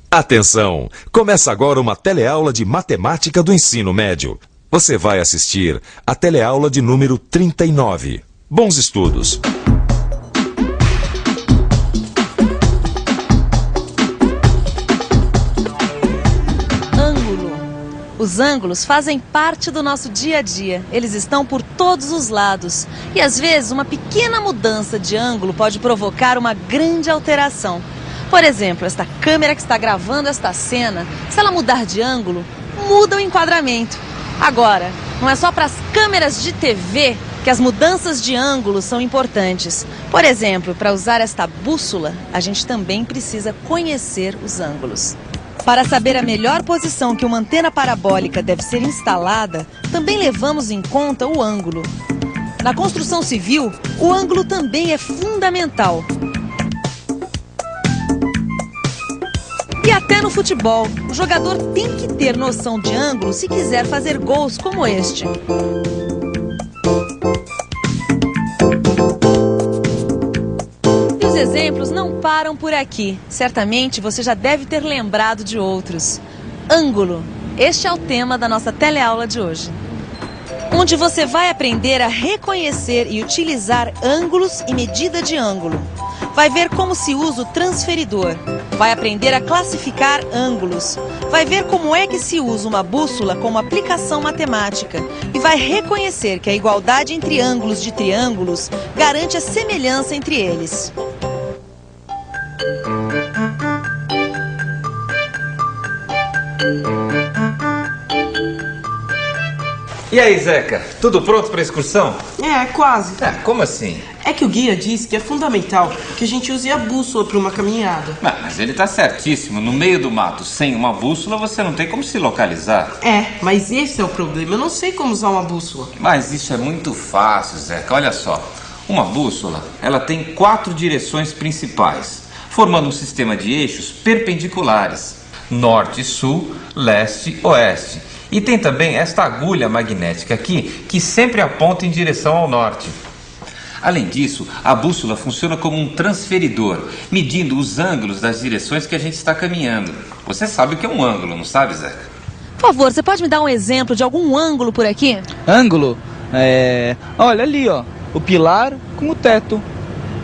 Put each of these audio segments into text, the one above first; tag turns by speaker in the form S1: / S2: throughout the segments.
S1: Atenção! Começa agora uma teleaula de matemática do ensino médio. Você vai assistir a teleaula de número 39. Bons estudos!
S2: Ângulo. Os ângulos fazem parte do nosso dia a dia. Eles estão por todos os lados. E às vezes uma pequena mudança de ângulo pode provocar uma grande alteração. Por exemplo, esta câmera que está gravando esta cena, se ela mudar de ângulo, muda o enquadramento. Agora, não é só para as câmeras de TV que as mudanças de ângulo são importantes. Por exemplo, para usar esta bússola, a gente também precisa conhecer os ângulos. Para saber a melhor posição que uma antena parabólica deve ser instalada, também levamos em conta o ângulo. Na construção civil, o ângulo também é fundamental. E até no futebol, o jogador tem que ter noção de ângulo se quiser fazer gols como este. E os exemplos não param por aqui. Certamente você já deve ter lembrado de outros. Ângulo. Este é o tema da nossa teleaula de hoje, onde você vai aprender a reconhecer e utilizar ângulos e medida de ângulo. Vai ver como se usa o transferidor. Vai aprender a classificar ângulos. Vai ver como é que se usa uma bússola como aplicação matemática. E vai reconhecer que a igualdade entre ângulos de triângulos garante a semelhança entre eles.
S3: E aí, Zeca? Tudo pronto para a excursão?
S4: Quase.
S3: Como assim?
S4: É que o guia diz que é fundamental que a gente use a bússola para uma caminhada.
S3: Mas ele tá certíssimo. No meio do mato, sem uma bússola, você não tem como se localizar.
S4: Mas esse é o problema. Eu não sei como usar uma bússola.
S3: Mas isso é muito fácil, Zeca. Olha só. Uma bússola, ela tem 4 direções principais, formando um sistema de eixos perpendiculares: norte, sul, leste, oeste. E tem também esta agulha magnética aqui, que sempre aponta em direção ao norte. Além disso, a bússola funciona como um transferidor, medindo os ângulos das direções que a gente está caminhando. Você sabe o que é um ângulo, não sabe, Zeca?
S2: Por favor, você pode me dar um exemplo de algum ângulo por aqui?
S5: Ângulo? Olha ali, ó. O pilar com o teto.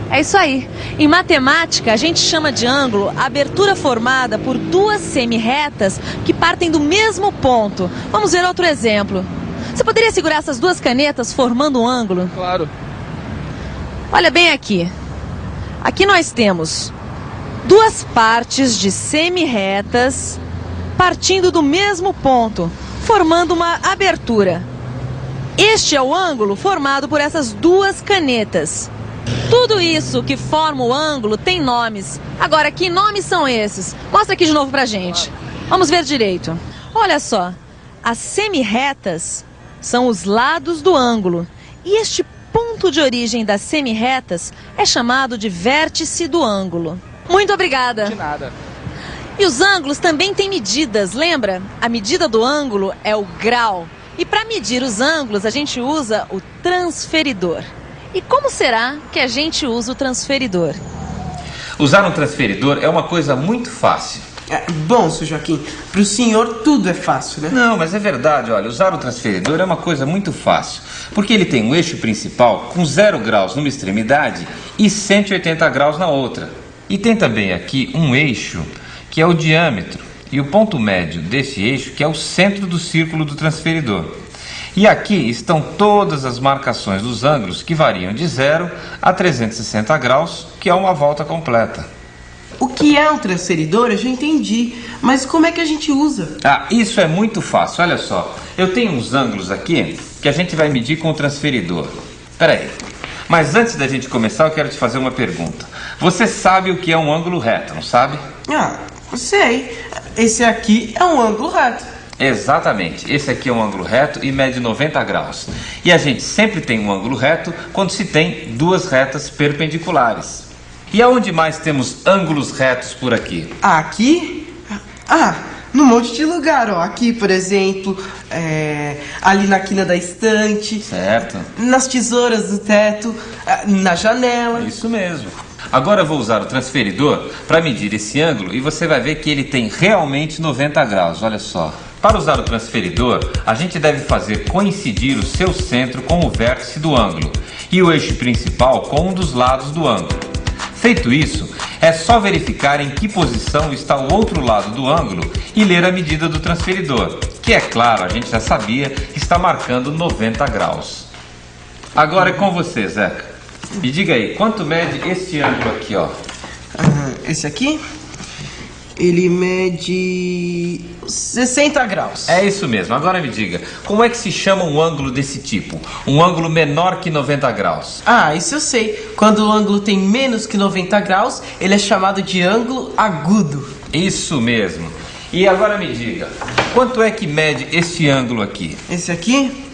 S2: É isso aí. Em matemática, a gente chama de ângulo a abertura formada por duas semi-retas que partem do mesmo ponto. Vamos ver outro exemplo. Você poderia segurar essas duas canetas formando um ângulo?
S5: Claro.
S2: Olha bem aqui. Aqui nós temos duas partes de semi-retas partindo do mesmo ponto, formando uma abertura. Este é o ângulo formado por essas duas canetas. Tudo isso que forma o ângulo tem nomes. Agora, que nomes são esses? Mostra aqui de novo pra gente. Vamos ver direito. Olha só, as semi-retas são os lados do ângulo. E este ponto de origem das semi-retas é chamado de vértice do ângulo. Muito obrigada.
S5: De nada.
S2: E os ângulos também têm medidas, lembra? A medida do ângulo é o grau. E para medir os ângulos, a gente usa o transferidor. E como será que a gente usa o transferidor?
S3: Usar um transferidor é uma coisa muito fácil.
S4: Bom, seu Joaquim, para o senhor tudo é fácil, né?
S3: Não, mas é verdade, olha, usar o transferidor é uma coisa muito fácil. Porque ele tem um eixo principal com 0 graus numa extremidade e 180 graus na outra. E tem também aqui um eixo que é o diâmetro e o ponto médio desse eixo que é o centro do círculo do transferidor. E aqui estão todas as marcações dos ângulos que variam de 0 a 360 graus, que é uma volta completa.
S4: O que é um transferidor eu já entendi, mas como é que a gente usa?
S3: Isso é muito fácil, olha só. Eu tenho uns ângulos aqui que a gente vai medir com o transferidor. Espera aí. Mas antes da gente começar, eu quero te fazer uma pergunta. Você sabe o que é um ângulo reto, não sabe?
S4: Sei. Esse aqui é um ângulo reto.
S3: Exatamente, esse aqui é um ângulo reto e mede 90 graus. E a gente sempre tem um ângulo reto quando se tem duas retas perpendiculares. E aonde mais temos ângulos retos por aqui?
S4: Aqui? num monte de lugar, ó. Aqui, por exemplo, ali na quina da estante.
S3: Certo.
S4: Nas tesouras do teto, na janela.
S3: Isso mesmo. Agora eu vou usar o transferidor para medir esse ângulo e você vai ver que ele tem realmente 90 graus, olha só. Para usar o transferidor, a gente deve fazer coincidir o seu centro com o vértice do ângulo e o eixo principal com um dos lados do ângulo. Feito isso, é só verificar em que posição está o outro lado do ângulo e ler a medida do transferidor, que é claro, a gente já sabia que está marcando 90 graus. Agora é com você, Zeca. Me diga aí, quanto mede esse ângulo aqui, ó?
S4: Esse aqui? Ele mede 60 graus.
S3: É isso mesmo. Agora me diga, como é que se chama um ângulo desse tipo? Um ângulo menor que 90 graus?
S4: Ah, isso eu sei. Quando o ângulo tem menos que 90 graus, ele é chamado de ângulo agudo.
S3: Isso mesmo. E agora me diga, quanto é que mede esse ângulo aqui?
S4: Esse aqui?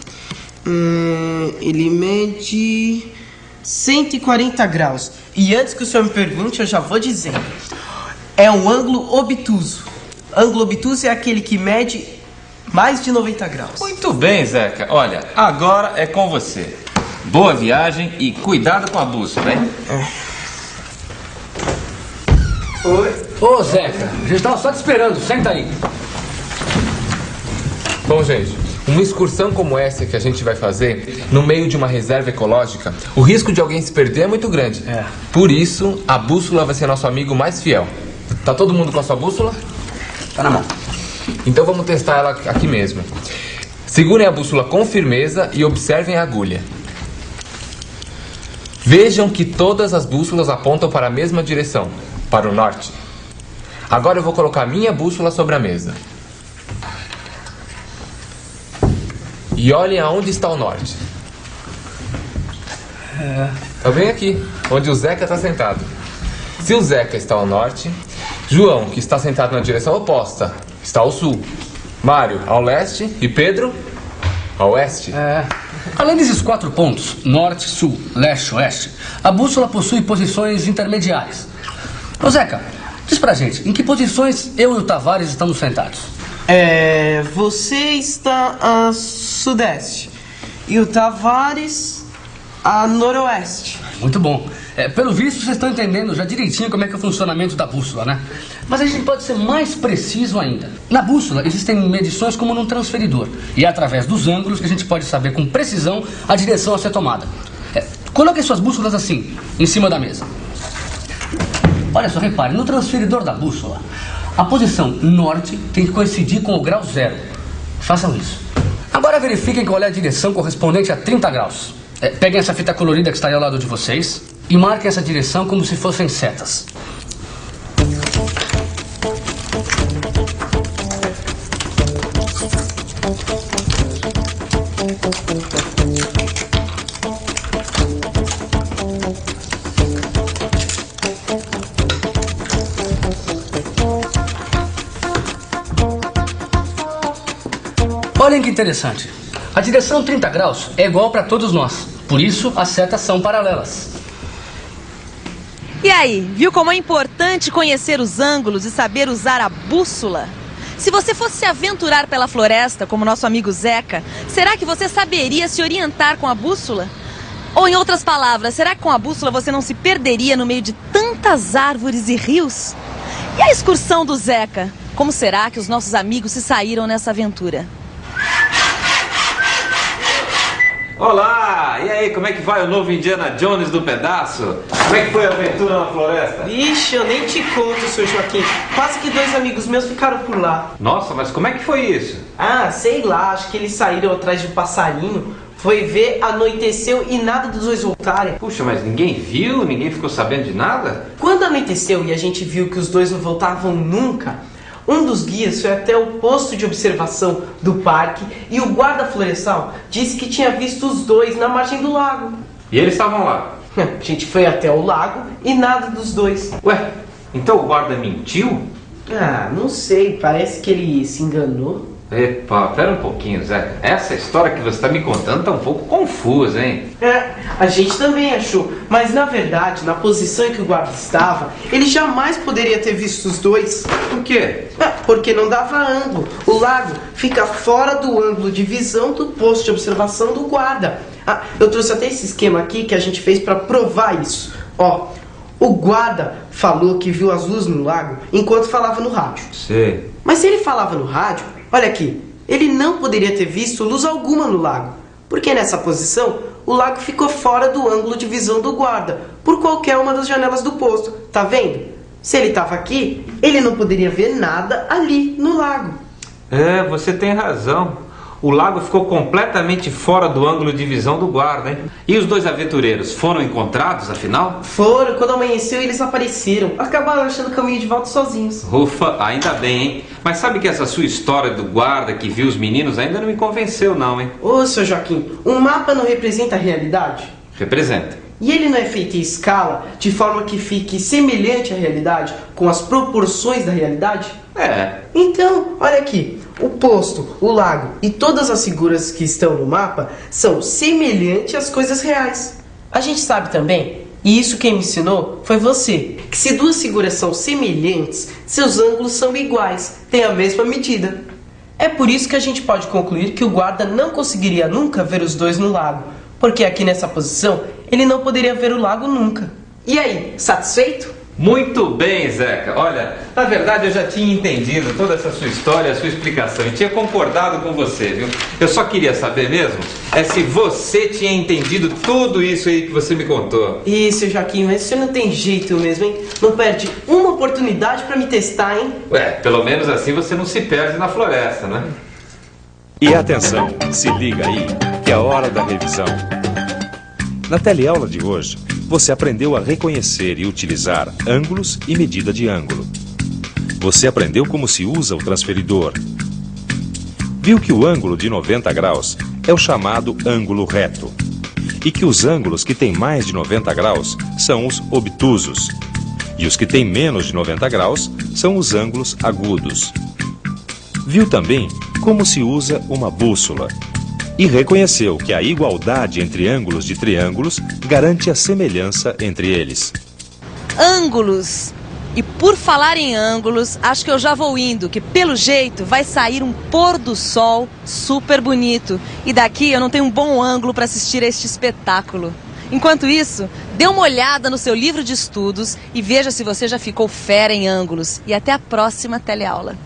S4: Ele mede 140 graus. E antes que o senhor me pergunte, eu já vou dizendo. É um ângulo obtuso. Ângulo obtuso é aquele que mede mais de 90 graus.
S3: Muito bem, Zeca. Olha, agora é com você. Boa viagem e cuidado com a bússola, hein?
S4: Oi.
S6: Ô, Zeca, a gente tava só te esperando. Senta aí.
S7: Bom, gente, uma excursão como essa que a gente vai fazer no meio de uma reserva ecológica, o risco de alguém se perder é muito grande. Por isso, a bússola vai ser nosso amigo mais fiel. Tá todo mundo com a sua bússola?
S6: Tá na mão.
S7: Então vamos testar ela aqui mesmo. Segurem a bússola com firmeza e observem a agulha. Vejam que todas as bússolas apontam para a mesma direção, para o norte. Agora eu vou colocar minha bússola sobre a mesa. E olhem aonde está o norte. Tá bem aqui, onde o Zeca está sentado. Se o Zeca está ao norte, João, que está sentado na direção oposta, está ao sul. Mário, ao leste. E Pedro, ao oeste.
S6: Além desses 4 pontos, norte, sul, leste, oeste, a bússola possui posições intermediárias. Ô Zeca, diz pra gente, em que posições eu e o Tavares estamos sentados?
S4: Você está a sudeste e o Tavares a noroeste.
S6: Muito bom. Pelo visto, vocês estão entendendo já direitinho como é que é o funcionamento da bússola, né? Mas a gente pode ser mais preciso ainda. Na bússola existem medições como num transferidor. E é através dos ângulos que a gente pode saber com precisão a direção a ser tomada. Coloquem suas bússolas assim, em cima da mesa. Olha só, repare, no transferidor da bússola, a posição norte tem que coincidir com o grau 0. Façam isso. Agora verifiquem qual é a direção correspondente a 30 graus. Peguem essa fita colorida que está aí ao lado de vocês e marquem essa direção como se fossem setas. Olhem que interessante. A direção 30 graus é igual para todos nós. Por isso, as setas são paralelas.
S2: E aí, viu como é importante conhecer os ângulos e saber usar a bússola? Se você fosse se aventurar pela floresta, como nosso amigo Zeca, será que você saberia se orientar com a bússola? Ou, em outras palavras, será que com a bússola você não se perderia no meio de tantas árvores e rios? E a excursão do Zeca? Como será que os nossos amigos se saíram nessa aventura?
S3: Olá! E aí, como é que vai o novo Indiana Jones do pedaço? Como é que foi a aventura na floresta?
S4: Ixi, eu nem te conto, seu Joaquim. Quase que 2 amigos meus ficaram por lá.
S3: Nossa, mas como é que foi isso?
S4: Ah, sei lá, acho que eles saíram atrás de um passarinho. Foi ver, anoiteceu e nada dos dois voltarem.
S3: Puxa, mas ninguém viu? Ninguém ficou sabendo de nada?
S4: Quando anoiteceu e a gente viu que os dois não voltavam nunca, um dos guias foi até o posto de observação do parque e o guarda florestal disse que tinha visto os dois na margem do lago.
S3: E eles estavam lá?
S4: A gente foi até o lago e nada dos dois.
S3: Ué, então o guarda mentiu?
S4: Ah, não sei, parece que ele se enganou.
S3: Epa, pera um pouquinho, Zé. Essa história que você está me contando tá um pouco confusa, hein?
S4: A gente também achou, mas na verdade, na posição em que o guarda estava, ele jamais poderia ter visto os dois.
S3: Por quê?
S4: Porque não dava ângulo. O lago fica fora do ângulo de visão do posto de observação do guarda. Eu trouxe até esse esquema aqui que a gente fez para provar isso. Ó, o guarda falou que viu as luzes no lago enquanto falava no rádio.
S3: Sei.
S4: Mas se ele falava no rádio, olha aqui, ele não poderia ter visto luz alguma no lago, porque nessa posição o lago ficou fora do ângulo de visão do guarda, por qualquer uma das janelas do posto. Tá vendo? Se ele estava aqui, ele não poderia ver nada ali no lago.
S3: Você tem razão. O lago ficou completamente fora do ângulo de visão do guarda, hein? E os dois aventureiros foram encontrados, afinal?
S4: Foram, quando amanheceu eles apareceram. Acabaram achando o caminho de volta sozinhos.
S3: Ufa, ainda bem, hein? Mas sabe que essa sua história do guarda que viu os meninos ainda não me convenceu não, hein?
S4: Ô, seu Joaquim, um mapa não representa a realidade?
S3: Representa.
S4: E ele não é feito em escala, de forma que fique semelhante à realidade, com as proporções da realidade? Então, olha aqui, o posto, o lago e todas as figuras que estão no mapa são semelhantes às coisas reais. A gente sabe também, e isso quem me ensinou foi você, que se duas figuras são semelhantes, seus ângulos são iguais, têm a mesma medida. É por isso que a gente pode concluir que o guarda não conseguiria nunca ver os dois no lago, porque aqui nessa posição ele não poderia ver o lago nunca. E aí, satisfeito?
S3: Muito bem, Zeca. Olha, na verdade eu já tinha entendido toda essa sua história, a sua explicação, e tinha concordado com você, viu? Eu só queria saber mesmo se você tinha entendido tudo isso aí que você me contou.
S4: Isso, Joaquim, mas você não tem jeito mesmo, hein? Não perde uma oportunidade pra me testar, hein?
S3: Pelo menos assim você não se perde na floresta, né?
S1: E atenção, se liga aí, que é a hora da revisão. Na teleaula de hoje, você aprendeu a reconhecer e utilizar ângulos e medida de ângulo. Você aprendeu como se usa o transferidor. Viu que o ângulo de 90 graus é o chamado ângulo reto, e que os ângulos que têm mais de 90 graus são os obtusos, e os que têm menos de 90 graus são os ângulos agudos. Viu também como se usa uma bússola. E reconheceu que a igualdade entre ângulos de triângulos garante a semelhança entre eles.
S2: Ângulos! E por falar em ângulos, acho que eu já vou indo, que pelo jeito vai sair um pôr do sol super bonito. E daqui eu não tenho um bom ângulo para assistir a este espetáculo. Enquanto isso, dê uma olhada no seu livro de estudos e veja se você já ficou fera em ângulos. E até a próxima teleaula.